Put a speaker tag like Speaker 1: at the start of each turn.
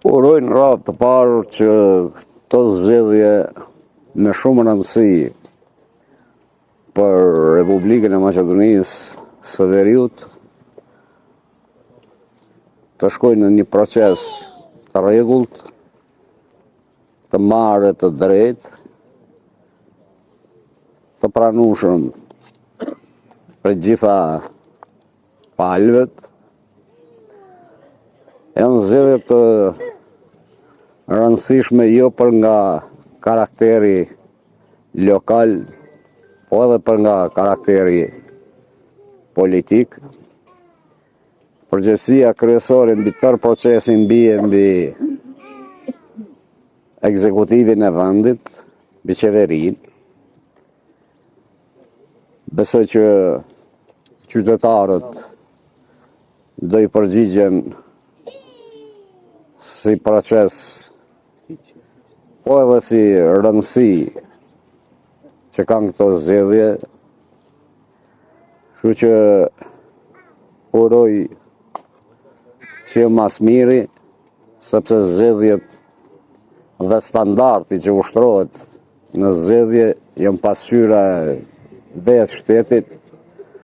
Speaker 1: Uroj në radhë të parë që këto zgjedhje me shumë rëndësi për Republikën e Maqedonisë së Veriut të shkojnë në një proces të rregullt, të marrë të drejtë, të pranueshëm për gjitha palëvet. Janë zgjedhje të rëndësishme jo për nga karakteri lokal, po edhe për nga karakteri politik. Përgjegjësia kryesore mbi tërë procesin bie mbi ekzekutivin e vendit, mbi qeverinë. Besoj që qytetarët do i përgjigjen si proces, po edhe si rëndësi që kanë këto zgjedhje. Kështu që uroj si mas miri, sepse zgjedhjet dhe standardi që ushtrohet në zgjedhje janë pasqyra vetë shtetit